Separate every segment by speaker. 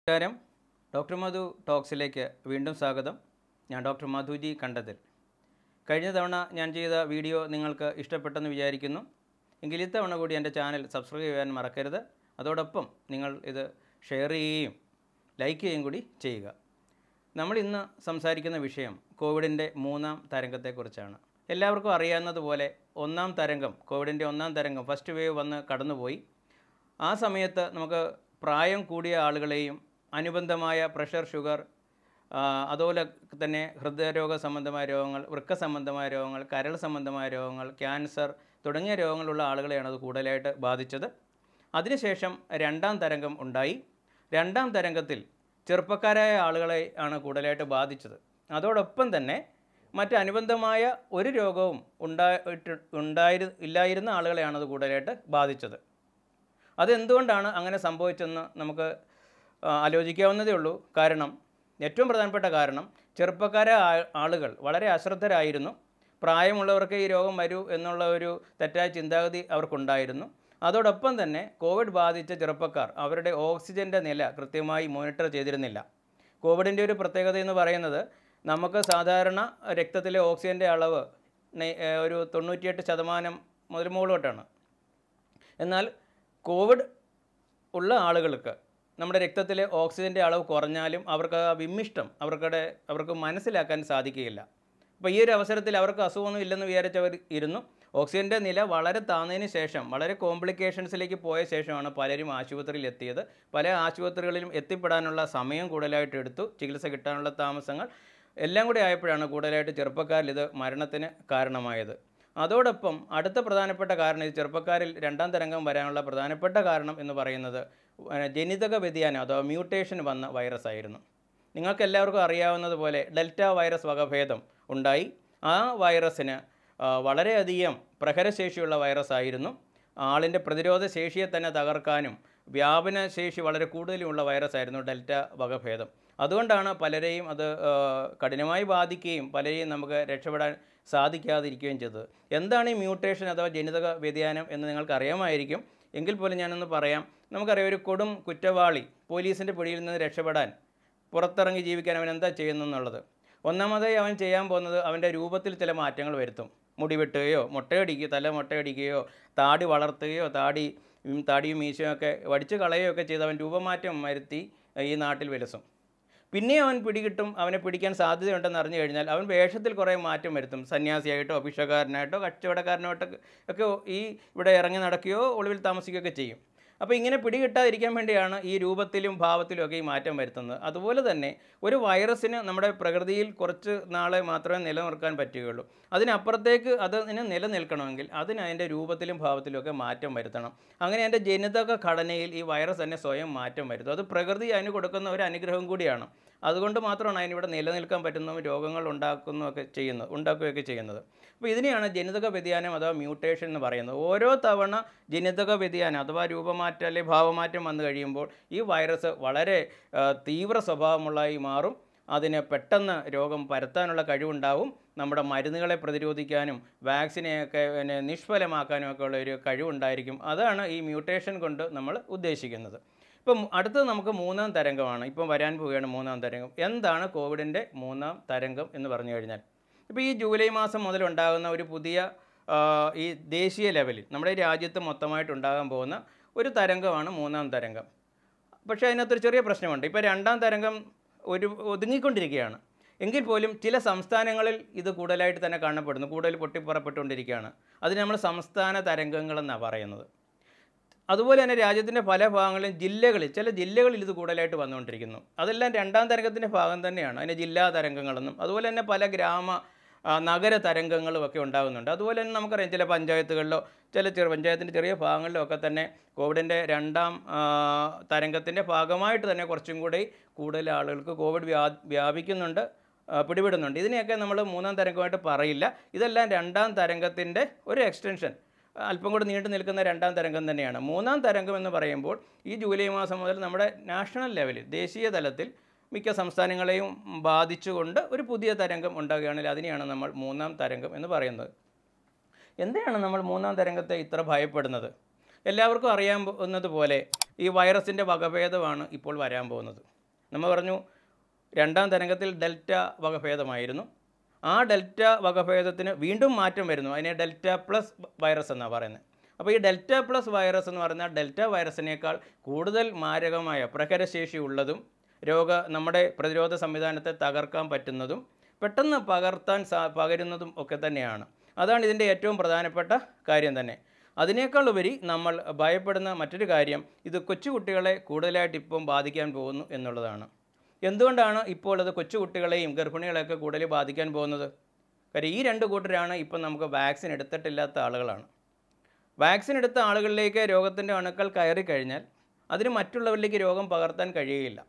Speaker 1: നമസ്കാരം. ഡോക്ടർ മധു ടോക്സിലേക്ക് വീണ്ടും സ്വാഗതം. ഞാൻ ഡോക്ടർ മധുജി കണ്ടതിൽ. കഴിഞ്ഞ തവണ ഞാൻ ചെയ്ത വീഡിയോ നിങ്ങൾക്ക് ഇഷ്ടപ്പെട്ടെന്ന് വിചാരിക്കുന്നു. എങ്കിൽ ഇത്തവണ കൂടി എൻ്റെ ചാനൽ സബ്സ്ക്രൈബ് ചെയ്യാൻ മറക്കരുത്. അതോടൊപ്പം നിങ്ങൾ ഇത് ഷെയർ ചെയ്യുകയും ലൈക്ക് ചെയ്യുകയും കൂടി ചെയ്യുക. നമ്മൾ ഇന്ന് സംസാരിക്കുന്ന വിഷയം കോവിഡിൻ്റെ 3ാം തരംഗത്തെക്കുറിച്ചാണ്. എല്ലാവർക്കും അറിയാവുന്നതുപോലെ കോവിഡിൻ്റെ 1ാം തരംഗം ഫസ്റ്റ് വേവ് വന്ന് കടന്നുപോയി. ആ സമയത്ത് നമുക്ക് പ്രായം കൂടിയ ആളുകളെയും അനുബന്ധമായ പ്രഷർ, ഷുഗർ, അതുപോലെ തന്നെ ഹൃദയരോഗ സംബന്ധമായ രോഗങ്ങൾ, വൃക്ക സംബന്ധമായ രോഗങ്ങൾ, കരൾ സംബന്ധമായ രോഗങ്ങൾ, ക്യാൻസർ തുടങ്ങിയ രോഗങ്ങളുള്ള ആളുകളെയാണ് അത് കൂടുതലായിട്ട് ബാധിച്ചത്. അതിനുശേഷം 2ാം തരംഗം ഉണ്ടായി. 2ാം തരംഗത്തിൽ ചെറുപ്പക്കാരായ ആളുകളെ ആണ് കൂടുതലായിട്ട് ബാധിച്ചത്. അതോടൊപ്പം തന്നെ മറ്റ് അനുബന്ധമായ ഒരു രോഗവും ഇല്ലായിരുന്ന ആളുകളെയാണ് അത് കൂടുതലായിട്ട് ബാധിച്ചത്. അതെന്തുകൊണ്ടാണ് അങ്ങനെ സംഭവിച്ചതെന്ന് നമുക്ക് ആലോചിക്കാവുന്നതേ ഉള്ളൂ. കാരണം ഏറ്റവും പ്രധാനപ്പെട്ട കാരണം ചെറുപ്പക്കാരായ ആളുകൾ വളരെ അശ്രദ്ധരായിരുന്നു. പ്രായമുള്ളവർക്ക് ഈ രോഗം വരൂ എന്നുള്ള ഒരു തെറ്റായ ചിന്താഗതി അവർക്കുണ്ടായിരുന്നു. അതോടൊപ്പം തന്നെ കോവിഡ് ബാധിച്ച ചെറുപ്പക്കാർ അവരുടെ ഓക്സിജൻ്റെ നില കൃത്യമായി മോണിറ്റർ ചെയ്തിരുന്നില്ല. കോവിഡിൻ്റെ ഒരു പ്രത്യേകത എന്ന് പറയുന്നത് നമുക്ക് സാധാരണ രക്തത്തിലെ ഓക്സിജൻ്റെ അളവ് ഒരു 98% മുതൽ മുകളിലോട്ടാണ്. എന്നാൽ കോവിഡ് ഉള്ള ആളുകൾക്ക് നമ്മുടെ രക്തത്തിലെ ഓക്സിജൻ്റെ അളവ് കുറഞ്ഞാലും അവർക്ക് ആ വിമ്മിഷ്ടം അവർക്ക് മനസ്സിലാക്കാൻ സാധിക്കുകയില്ല. അപ്പോൾ ഈ ഒരു അവസരത്തിൽ അവർക്ക് അസുഖമൊന്നും ഇല്ലെന്ന് വിചാരിച്ചവർ ഇരുന്നു. ഓക്സിജൻ്റെ നില വളരെ താഴ്ന്നതിന് ശേഷം വളരെ കോംപ്ലിക്കേഷൻസിലേക്ക് പോയ ശേഷമാണ് പലരും ആശുപത്രിയിൽ എത്തിയത്. പല ആശുപത്രികളിലും എത്തിപ്പെടാനുള്ള സമയം കൂടുതലായിട്ട് എടുത്തു. ചികിത്സ കിട്ടാനുള്ള താമസങ്ങൾ എല്ലാം കൂടി ആയപ്പോഴാണ് കൂടുതലായിട്ട് ചെറുപ്പക്കാരിൽ ഇത് മരണത്തിന് കാരണമായത്. അതോടൊപ്പം അടുത്ത പ്രധാനപ്പെട്ട കാരണം, ഇത് ചെറുപ്പക്കാരിൽ 2ാം തരംഗം വരാനുള്ള പ്രധാനപ്പെട്ട കാരണം എന്ന് പറയുന്നത് ജനിതക വ്യതിയാനം അഥവാ മ്യൂട്ടേഷൻ വന്ന വൈറസ് ആയിരുന്നു. നിങ്ങൾക്കെല്ലാവർക്കും അറിയാവുന്നതുപോലെ ഡെൽറ്റ വൈറസ് വകഭേദം ഉണ്ടായി. ആ വൈറസിന് വളരെയധികം പ്രഹരശേഷിയുള്ള വൈറസ് ആയിരുന്നു. ആളിൻ്റെ പ്രതിരോധ ശേഷിയെ തന്നെ തകർക്കാനും വ്യാപനശേഷി വളരെ കൂടുതലുമുള്ള വൈറസ് ആയിരുന്നു ഡെൽറ്റ വകഭേദം. അതുകൊണ്ടാണ് പലരെയും അത് കഠിനമായി ബാധിക്കുകയും പലരെയും നമുക്ക് രക്ഷപ്പെടാൻ സാധിക്കാതിരിക്കുകയും ചെയ്തത്. എന്താണ് ഈ മ്യൂട്ടേഷൻ അഥവാ ജനിതക വ്യതിയാനം എന്ന് നിങ്ങൾക്ക് അറിയാമായിരിക്കും. എങ്കിൽ പോലും ഞാനൊന്ന് പറയാം. നമുക്കറിയാം, ഒരു കൊടും കുറ്റവാളി പോലീസിൻ്റെ പിടിയിൽ നിന്ന് രക്ഷപ്പെടാൻ പുറത്തിറങ്ങി ജീവിക്കാൻ അവൻ എന്താ ചെയ്യുന്നതെന്നുള്ളത്. ഒന്നാമതായി അവൻ ചെയ്യാൻ പോകുന്നത് അവൻ്റെ രൂപത്തിൽ ചില മാറ്റങ്ങൾ വരുത്തും. മുടി വെട്ടുകയോ തല മൊട്ടയടിക്കുകയോ താടി വളർത്തുകയോ താടിയും മീശയും ഒക്കെ വടിച്ചു കളയുകയോ ഒക്കെ ചെയ്ത് അവൻ രൂപമാറ്റം വരുത്തി ഈ നാട്ടിൽ വിലസും. പിന്നെ അവൻ പിടികിട്ടും. അവനെ പിടിക്കാൻ സാധ്യതയുണ്ടെന്ന് അറിഞ്ഞു കഴിഞ്ഞാൽ അവൻ വേഷത്തിൽ കുറേ മാറ്റം വരുത്തും. സന്യാസിയായിട്ടോ ഭിക്ഷക്കാരനായിട്ടോ കച്ചവടക്കാരനായിട്ടോ ഒക്കെ ഇവിടെ ഇറങ്ങി നടക്കുകയോ ഒളിവിൽ താമസിക്കുകയൊക്കെ ചെയ്യും. അപ്പോൾ ഇങ്ങനെ പിടികിട്ടാതിരിക്കാൻ വേണ്ടിയാണ് ഈ രൂപത്തിലും ഭാവത്തിലും ഒക്കെ ഈ മാറ്റം വരുത്തുന്നത്. അതുപോലെ തന്നെ ഒരു വൈറസിന് നമ്മുടെ പ്രകൃതിയിൽ കുറച്ച് നാളെ മാത്രമേ നിലനിർത്താൻ പറ്റുകയുള്ളൂ. അതിനപ്പുറത്തേക്ക് അതിന് നിലനിൽക്കണമെങ്കിൽ അതിൻ്റെ രൂപത്തിലും ഭാവത്തിലും ഒക്കെ മാറ്റം വരുത്തണം. അങ്ങനെ അതിൻ്റെ ജനിതക ഘടനയിൽ ഈ വൈറസ് തന്നെ സ്വയം മാറ്റം വരുത്തും. അത് പ്രകൃതി അതിന് കൊടുക്കുന്ന ഒരു അനുഗ്രഹം കൂടിയാണ്. അതുകൊണ്ട് മാത്രമാണ് അതിനിവിടെ നിലനിൽക്കാൻ പറ്റുന്നതും രോഗങ്ങൾ ഉണ്ടാക്കുകയൊക്കെ ചെയ്യുന്നത്. അപ്പോൾ ഇതിനെയാണ് ജനിതക വ്യതിയാനം അഥവാ മ്യൂട്ടേഷൻ എന്ന് പറയുന്നത്. ഓരോ തവണ ജനിതക വ്യതിയാനം അഥവാ രൂപമാറ്റം അല്ലെങ്കിൽ ഭാവമാറ്റം വന്നു കഴിയുമ്പോൾ ഈ വൈറസ് വളരെ തീവ്ര സ്വഭാവമുള്ളതായി മാറും. അതിന് പെട്ടെന്ന് രോഗം പരത്താനുള്ള കഴിവുണ്ടാവും. നമ്മുടെ മരുന്നുകളെ പ്രതിരോധിക്കാനും വാക്സിനെയൊക്കെ നിഷ്ഫലമാക്കാനും ഒക്കെ ഉള്ള ഒരു കഴിവുണ്ടായിരിക്കും. അതാണ് ഈ മ്യൂട്ടേഷൻ കൊണ്ട് നമ്മൾ ഉദ്ദേശിക്കുന്നത്. ഇപ്പം അടുത്തത് നമുക്ക് 3ാം തരംഗമാണ്. ഇപ്പം വരാൻ പോവുകയാണ് 3ാം തരംഗം. എന്താണ് കോവിഡിൻ്റെ 3ാം തരംഗം എന്ന് പറഞ്ഞു കഴിഞ്ഞാൽ, ഇപ്പോൾ ഈ ജൂലൈ മാസം മുതൽ ഉണ്ടാകുന്ന ഒരു പുതിയ ഈ ദേശീയ ലെവലിൽ നമ്മുടെ രാജ്യത്ത് മൊത്തമായിട്ട് ഉണ്ടാകാൻ പോകുന്ന ഒരു തരംഗമാണ് 3ാം തരംഗം. പക്ഷേ അതിനകത്തൊരു ചെറിയ പ്രശ്നമുണ്ട്. ഇപ്പോൾ 2ാം തരംഗം ഒതുങ്ങിക്കൊണ്ടിരിക്കുകയാണ്. എങ്കിൽ പോലും ചില സംസ്ഥാനങ്ങളിൽ ഇത് കൂടുതലായിട്ട് തന്നെ കാണപ്പെടുന്നു, കൂടുതൽ പൊട്ടിപ്പുറപ്പെട്ടുകൊണ്ടിരിക്കുകയാണ്. അതിന് നമ്മൾ സംസ്ഥാന തരംഗങ്ങളെന്നാണ് പറയുന്നത്. അതുപോലെ തന്നെ രാജ്യത്തിൻ്റെ പല ഭാഗങ്ങളിലും ചില ജില്ലകളിൽ ഇത് കൂടുതലായിട്ട് വന്നുകൊണ്ടിരിക്കുന്നു. അതെല്ലാം 2ാം തരംഗത്തിൻ്റെ ഭാഗം തന്നെയാണ്. അതിന് ജില്ലാ തരംഗങ്ങളെന്നും അതുപോലെ തന്നെ പല നഗര തരംഗങ്ങളും ഒക്കെ ഉണ്ടാകുന്നുണ്ട്. അതുപോലെ തന്നെ നമുക്കറിയാം, ചില പഞ്ചായത്തുകളിലോ പഞ്ചായത്തിൻ്റെ ചെറിയ ഭാഗങ്ങളിലോ ഒക്കെ തന്നെ കോവിഡിൻ്റെ 2ാം തരംഗത്തിൻ്റെ ഭാഗമായിട്ട് തന്നെ കുറച്ചും കൂടി കൂടുതൽ ആളുകൾക്ക് കോവിഡ് വ്യാപിക്കുന്നുണ്ട്, പിടിപെടുന്നുണ്ട്. ഇതിനെയൊക്കെ നമ്മൾ 3ാം തരംഗമായിട്ട് പറയില്ല. ഇതെല്ലാം 2ാം തരംഗത്തിൻ്റെ ഒരു എക്സ്റ്റൻഷൻ, അല്പം കൂടി നീണ്ടു നിൽക്കുന്ന 2ാം തരംഗം തന്നെയാണ്. 3ാം തരംഗം എന്ന് പറയുമ്പോൾ ഈ ജൂലൈ മാസം മുതൽ നമ്മുടെ നാഷണൽ ലെവലിൽ ദേശീയ തലത്തിൽ മിക്ക സംസ്ഥാനങ്ങളെയും ബാധിച്ചുകൊണ്ട് ഒരു പുതിയ തരംഗം ഉണ്ടാകുകയാണെങ്കിൽ അതിനെയാണ് നമ്മൾ 3ാം തരംഗം എന്ന് പറയുന്നത്. എന്തിനാണ് നമ്മൾ 3ാം തരംഗത്തെ ഇത്ര ഭയപ്പെടുന്നത്? എല്ലാവർക്കും അറിയാവുന്നതുപോലെ ഈ വൈറസിൻ്റെ വകഭേദമാണ് ഇപ്പോൾ വരാൻ പോകുന്നത്. നമ്മൾ പറഞ്ഞു രണ്ടാം തരംഗത്തിൽ ഡെൽറ്റ വകഭേദമായിരുന്നു. ആ ഡെൽറ്റ വകഭേദത്തിന് വീണ്ടും മാറ്റം വരുന്നു. അതിനെ ഡെൽറ്റ പ്ലസ് വൈറസ് എന്നാണ് പറയുന്നത്. അപ്പോൾ ഈ ഡെൽറ്റ പ്ലസ് വൈറസ് എന്ന് പറയുന്ന ഡെൽറ്റ വൈറസിനേക്കാൾ കൂടുതൽ മാരകമായ പ്രഹരശേഷി ഉള്ളതും നമ്മുടെ പ്രതിരോധ സംവിധാനത്തെ തകർക്കാൻ പറ്റുന്നതും പെട്ടെന്ന് പകരുന്നതും ഒക്കെ തന്നെയാണ്. അതാണ് ഇതിൻ്റെ ഏറ്റവും പ്രധാനപ്പെട്ട കാര്യം തന്നെ. അതിനേക്കാൾ ഉപരി നമ്മൾ ഭയപ്പെടുന്ന മറ്റൊരു കാര്യം ഇത് കൊച്ചുകുട്ടികളെ കൂടുതലായിട്ട് ഇപ്പം ബാധിക്കാൻ പോകുന്നു എന്നുള്ളതാണ്. എന്തുകൊണ്ടാണ് ഇപ്പോൾ അത് കൊച്ചുകുട്ടികളെയും ഗർഭിണികളെയൊക്കെ കൂടുതൽ ബാധിക്കാൻ പോകുന്നത്? കാര്യം ഈ രണ്ട് കൂട്ടരാണ് ഇപ്പം നമുക്ക് വാക്സിൻ എടുത്തിട്ടില്ലാത്ത ആളുകളാണ്. വാക്സിൻ എടുത്ത ആളുകളിലേക്ക് രോഗത്തിൻ്റെ അണുക്കൾ കയറി കഴിഞ്ഞാൽ അതിന് മറ്റുള്ളവരിലേക്ക് രോഗം പകർത്താൻ കഴിയുകയില്ല,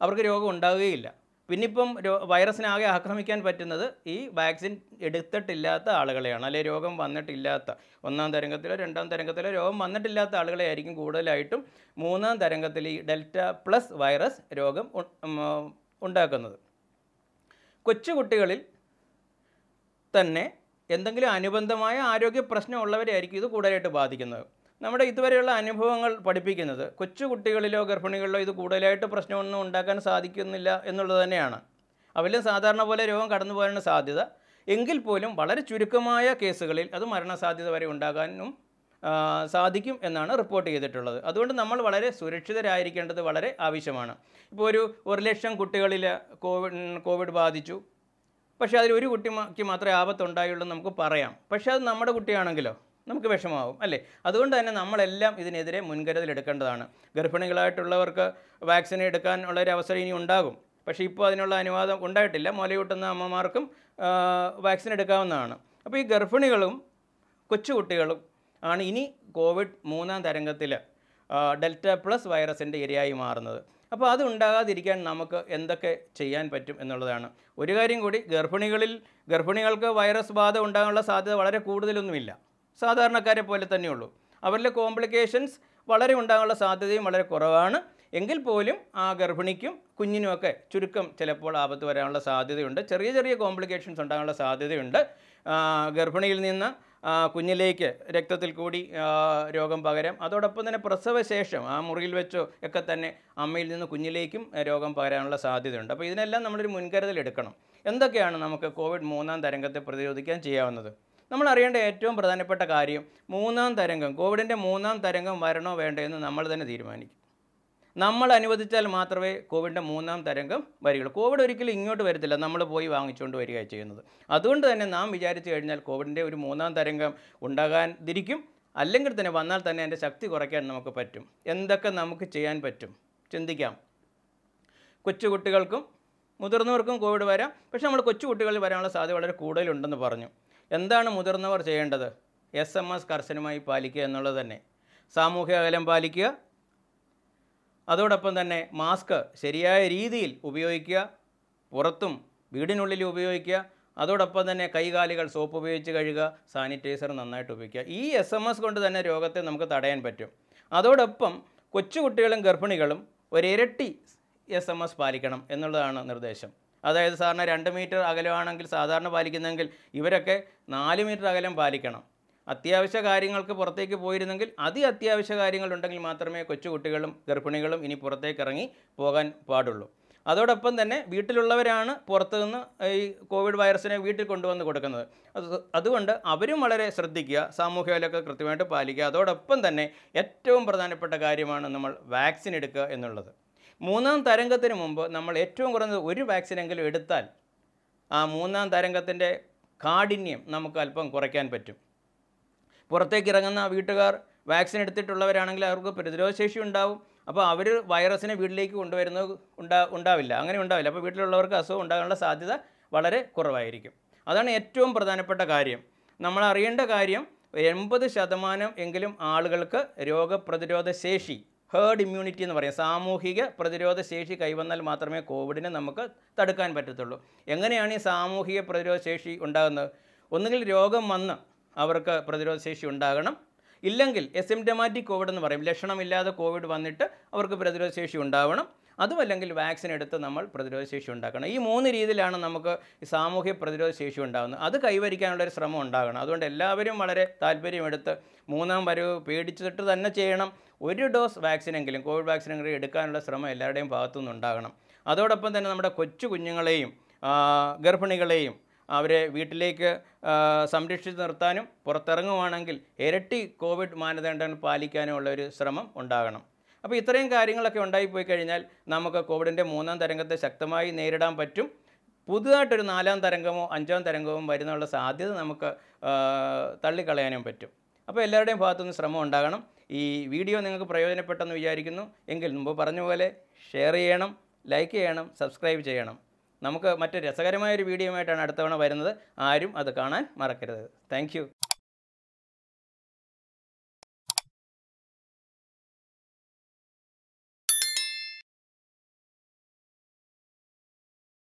Speaker 1: അവർക്ക് രോഗം ഉണ്ടാവുകയില്ല. പിന്നിപ്പം വൈറസിനാകെ ആക്രമിക്കാൻ പറ്റുന്നത് ഈ വാക്സിൻ എടുത്തിട്ടില്ലാത്ത ആളുകളെയാണ്, അല്ലെങ്കിൽ രോഗം വന്നിട്ടില്ലാത്ത, ഒന്നാം തരംഗത്തിലോ രണ്ടാം തരംഗത്തിലോ രോഗം വന്നിട്ടില്ലാത്ത ആളുകളെ ആയിരിക്കും കൂടുതലായിട്ടും മൂന്നാം തരംഗത്തിൽ ഈ ഡെൽറ്റ പ്ലസ് വൈറസ് രോഗം ഉണ്ടാക്കുന്നത്. കൊച്ചുകുട്ടികളിൽ തന്നെ എന്തെങ്കിലും അനുബന്ധമായ ആരോഗ്യ പ്രശ്നമുള്ളവരെയായിരിക്കും ഇത് കൂടുതലായിട്ട് ബാധിക്കുന്നത്. നമ്മുടെ ഇതുവരെയുള്ള അനുഭവങ്ങൾ പഠിപ്പിക്കുന്നത് കൊച്ചുകുട്ടികളിലോ ഗർഭിണികളിലോ ഇത് കൂടുതലായിട്ട് പ്രശ്നമൊന്നും ഉണ്ടാക്കാൻ സാധിക്കുന്നില്ല എന്നുള്ളത് തന്നെയാണ്. അവരിലും സാധാരണ പോലെ രോഗം കടന്നു പോകാനുള്ള സാധ്യത, എങ്കിൽ പോലും വളരെ ചുരുക്കമായ കേസുകളിൽ അത് മരണസാധ്യത വരെ ഉണ്ടാകാനും സാധിക്കും എന്നാണ് റിപ്പോർട്ട് ചെയ്തിട്ടുള്ളത്. അതുകൊണ്ട് നമ്മൾ വളരെ സുരക്ഷിതരായിരിക്കേണ്ടത് വളരെ ആവശ്യമാണ്. ഇപ്പോൾ ഒരു 1,00,000 കുട്ടികളിൽ കോവിഡ് ബാധിച്ചു, പക്ഷേ അതിൽ ഒരു കുട്ടിക്ക് മാത്രമേ ആപത്തുണ്ടായുള്ളൂ നമുക്ക് പറയാം. പക്ഷേ അത് നമ്മുടെ കുട്ടിയാണെങ്കിലോ നമുക്ക് വിഷമാവും അല്ലേ? അതുകൊണ്ട് തന്നെ നമ്മളെല്ലാം ഇതിനെതിരെ മുൻകരുതൽ എടുക്കേണ്ടതാണ്. ഗർഭിണികളായിട്ടുള്ളവർക്ക് വാക്സിൻ എടുക്കാനുള്ള ഒരു അവസരം ഇനി ഉണ്ടാകും. പക്ഷേ ഇപ്പോൾ അതിനുള്ള അനുവാദം ഉണ്ടായിട്ടില്ല. മുലയൂട്ടുന്ന അമ്മമാർക്കും വാക്സിൻ എടുക്കാവുന്നതാണ്. അപ്പോൾ ഈ ഗർഭിണികളും കൊച്ചുകുട്ടികളും ആണ് ഇനി കോവിഡ് മൂന്നാം തരംഗത്തിൽ ഡെൽറ്റ പ്ലസ് വൈറസിൻ്റെ ഇരയായി മാറുന്നത്. അപ്പോൾ അത് ഉണ്ടാകാതിരിക്കാൻ നമുക്ക് എന്തൊക്കെ ചെയ്യാൻ പറ്റും എന്നുള്ളതാണ്. ഒരു കാര്യം കൂടി, ഗർഭിണികൾക്ക് വൈറസ് ബാധ ഉണ്ടാകാനുള്ള സാധ്യത വളരെ കൂടുതലൊന്നുമില്ല, സാധാരണക്കാരെ പോലെ തന്നെയുള്ളൂ. അവരിലെ കോംപ്ലിക്കേഷൻസ് വളരെ ഉണ്ടാകാനുള്ള സാധ്യതയും വളരെ കുറവാണ്. എങ്കിൽ പോലും ആ ഗർഭിണിക്കും കുഞ്ഞിനുമൊക്കെ ചുരുക്കം ചിലപ്പോൾ ആപത്ത് വരാനുള്ള സാധ്യതയുണ്ട്. ചെറിയ ചെറിയ കോംപ്ലിക്കേഷൻസ് ഉണ്ടാകാനുള്ള സാധ്യതയുണ്ട്. ഗർഭിണിയിൽ നിന്ന് കുഞ്ഞിലേക്ക് രക്തത്തിൽ കൂടി രോഗം പകരാം. അതോടൊപ്പം തന്നെ പ്രസവശേഷം ആ മുറിയിൽ വെച്ചോ ഒക്കെ തന്നെ അമ്മയിൽ നിന്ന് കുഞ്ഞിലേക്കും രോഗം പകരാനുള്ള സാധ്യതയുണ്ട്. അപ്പോൾ ഇതിനെല്ലാം നമ്മളൊരു മുൻകരുതൽ എടുക്കണം. എന്തൊക്കെയാണ് നമുക്ക് കോവിഡ് മൂന്നാം തരംഗത്തെ പ്രതിരോധിക്കാൻ ചെയ്യാവുന്നത്? നമ്മൾ അറിയേണ്ട ഏറ്റവും പ്രധാനപ്പെട്ട കാര്യം, കോവിഡിൻ്റെ മൂന്നാം തരംഗം വരണോ വേണ്ടോ എന്ന് നമ്മൾ തന്നെ തീരുമാനിക്കും. നമ്മൾ അനുവദിച്ചാൽ മാത്രമേ കോവിഡിൻ്റെ മൂന്നാം തരംഗം വരികയുള്ളൂ. കോവിഡ് ഒരിക്കലും ഇങ്ങോട്ട് വരത്തില്ല, നമ്മൾ പോയി വാങ്ങിച്ചുകൊണ്ട് വരികയാണ് ചെയ്യുന്നത്. അതുകൊണ്ട് തന്നെ നാം വിചാരിച്ചു കഴിഞ്ഞാൽ കോവിഡിൻ്റെ ഒരു മൂന്നാം തരംഗം ഉണ്ടാകാതിരിക്കും. അല്ലെങ്കിൽ തന്നെ വന്നാൽ തന്നെ അതിൻ്റെ ശക്തി കുറയ്ക്കാൻ നമുക്ക് പറ്റും. എന്തൊക്കെ നമുക്ക് ചെയ്യാൻ പറ്റും ചിന്തിക്കാം. കൊച്ചുകുട്ടികൾക്കും മുതിർന്നവർക്കും കോവിഡ് വരാം. പക്ഷേ നമ്മൾ കൊച്ചുകുട്ടികളിൽ വരാനുള്ള സാധ്യത വളരെ കൂടുതലുണ്ടെന്ന് പറഞ്ഞു. എന്താണ് മുതിർന്നവർ ചെയ്യേണ്ടത്? SMS കർശനമായി പാലിക്കുക എന്നുള്ളത് തന്നെ. സാമൂഹ്യ അകലം പാലിക്കുക, അതോടൊപ്പം തന്നെ മാസ്ക് ശരിയായ രീതിയിൽ ഉപയോഗിക്കുക, പുറത്തും വീടിനുള്ളിൽ ഉപയോഗിക്കുക. അതോടൊപ്പം തന്നെ കൈകാലുകൾ സോപ്പ് ഉപയോഗിച്ച് കഴുകുക, സാനിറ്റൈസർ നന്നായിട്ട് ഉപയോഗിക്കുക. ഈ SMS കൊണ്ട് തന്നെ രോഗത്തെ നമുക്ക് തടയാൻ പറ്റും. അതോടൊപ്പം കൊച്ചുകുട്ടികളും ഗർഭിണികളും ഒരിരട്ടി SMS പാലിക്കണം എന്നുള്ളതാണ് നിർദ്ദേശം. അതായത് സാധാരണ 2 മീറ്റർ അകലമാണെങ്കിൽ സാധാരണ പാലിക്കുന്നെങ്കിൽ ഇവരൊക്കെ 4 മീറ്റർ അകലം പാലിക്കണം. അത്യാവശ്യ കാര്യങ്ങൾക്ക് പുറത്തേക്ക് പോയിരുന്നെങ്കിൽ അത്യാവശ്യ കാര്യങ്ങളുണ്ടെങ്കിൽ മാത്രമേ കൊച്ചുകുട്ടികളും ഗർഭിണികളും ഇനി പുറത്തേക്ക് ഇറങ്ങി പോകാൻ പാടുള്ളൂ. അതോടൊപ്പം തന്നെ വീട്ടിലുള്ളവരാണ് പുറത്തുനിന്ന് ഈ കോവിഡ് വൈറസിനെ വീട്ടിൽ കൊണ്ടുവന്ന് കൊടുക്കുന്നത്. അതുകൊണ്ട് അവരും വളരെ ശ്രദ്ധിക്കുക, സാമൂഹ്യ അകലമൊക്കെ കൃത്യമായിട്ട് പാലിക്കുക. അതോടൊപ്പം തന്നെ ഏറ്റവും പ്രധാനപ്പെട്ട കാര്യമാണ് നമ്മൾ വാക്സിൻ എടുക്കുക എന്നുള്ളത്. മൂന്നാം തരംഗത്തിന് മുമ്പ് നമ്മൾ ഏറ്റവും കുറഞ്ഞത് ഒരു വാക്സിനെങ്കിലും എടുത്താൽ ആ മൂന്നാം തരംഗത്തിൻ്റെ കാഠിന്യം നമുക്ക് അല്പം കുറയ്ക്കാൻ പറ്റും. പുറത്തേക്ക് ഇറങ്ങുന്ന വീട്ടുകാർ വാക്സിൻ എടുത്തിട്ടുള്ളവരാണെങ്കിൽ അവർക്ക് പ്രതിരോധശേഷി ഉണ്ടാവും. അപ്പോൾ അവർ വൈറസിനെ വീട്ടിലേക്ക് കൊണ്ടുവരുന്നത് ഉണ്ടാവില്ല. അങ്ങനെ ഉണ്ടാവില്ല. അപ്പോൾ വീട്ടിലുള്ളവർക്ക് അസുഖം ഉണ്ടാകാനുള്ള സാധ്യത വളരെ കുറവായിരിക്കും. അതാണ് ഏറ്റവും പ്രധാനപ്പെട്ട കാര്യം. നമ്മൾ അറിയേണ്ട കാര്യം, 80% എങ്കിലും ആളുകൾക്ക് രോഗപ്രതിരോധ ശേഷി, ഹേർഡ് ഇമ്മ്യൂണിറ്റി എന്ന് പറയും, സാമൂഹിക പ്രതിരോധ ശേഷി കൈവന്നാൽ മാത്രമേ കോവിഡിനെ നമുക്ക് തടുക്കാൻ പറ്റത്തുള്ളൂ. എങ്ങനെയാണ് ഈ സാമൂഹിക പ്രതിരോധ ശേഷി ഉണ്ടാകുന്നത്? ഒന്നുകിൽ രോഗം വന്ന് അവർക്ക് പ്രതിരോധശേഷി ഉണ്ടാകണം, ഇല്ലെങ്കിൽ എസിംപ്റ്റമാറ്റിക് കോവിഡ് എന്ന് പറയും, ലക്ഷണമില്ലാതെ കോവിഡ് വന്നിട്ട് അവർക്ക് പ്രതിരോധശേഷി ഉണ്ടാവണം. അതുമല്ലെങ്കിൽ വാക്സിൻ എടുത്ത് നമ്മൾ പ്രതിരോധശേഷി ഉണ്ടാക്കണം. ഈ 3 രീതിയിലാണ് നമുക്ക് സാമൂഹ്യ പ്രതിരോധശേഷി ഉണ്ടാകുന്നത്. അത് കൈവരിക്കാനുള്ളൊരു ശ്രമം ഉണ്ടാകണം. അതുകൊണ്ട് എല്ലാവരും വളരെ താല്പര്യമെടുത്ത് മൂന്നാം വരവ് പേടിച്ചിട്ട് തന്നെ ചെയ്യണം. 1 ഡോസ് വാക്സിനെങ്കിലും, കോവിഡ് വാക്സിനെങ്കിലും എടുക്കാനുള്ള ശ്രമം എല്ലാവരുടെയും ഭാഗത്തുനിന്നുണ്ടാകണം. അതോടൊപ്പം തന്നെ നമ്മുടെ കൊച്ചു കുഞ്ഞുങ്ങളെയും ഗർഭിണികളെയും അവരെ വീട്ടിലേക്ക് സംരക്ഷിച്ച് നിർത്താനും പുറത്തിറങ്ങുവാണെങ്കിൽ ഇരട്ടി കോവിഡ് മാനദണ്ഡങ്ങൾ പാലിക്കാനുമുള്ള ഒരു ശ്രമം ഉണ്ടാകണം. അപ്പോൾ ഇത്രയും കാര്യങ്ങളൊക്കെ ഉണ്ടായിപ്പോയി കഴിഞ്ഞാൽ നമുക്ക് കോവിഡിൻ്റെ 3ാം തരംഗത്തെ ശക്തമായി നേരിടാൻ പറ്റും. പുതുതായിട്ടൊരു 4ാം തരംഗമോ 5ാം തരംഗമോ വരുന്നുള്ള സാധ്യത നമുക്ക് തള്ളിക്കളയാനും പറ്റും. അപ്പോൾ എല്ലാവരുടെയും ഭാഗത്തുനിന്ന് ശ്രമം ഉണ്ടാകണം. ഈ വീഡിയോ നിങ്ങൾക്ക് പ്രയോജനപ്പെട്ടെന്ന് വിചാരിക്കുന്നു എങ്കിൽ മുമ്പ് പറഞ്ഞ പോലെ ഷെയർ ചെയ്യണം, ലൈക്ക് ചെയ്യണം, സബ്സ്ക്രൈബ് ചെയ്യണം. നമുക്ക് മറ്റൊരു രസകരമായൊരു വീഡിയോയുമായിട്ടാണ് അടുത്ത തവണ വരുന്നത്. ആരും അത് കാണാൻ മറക്കരുത്. താങ്ക്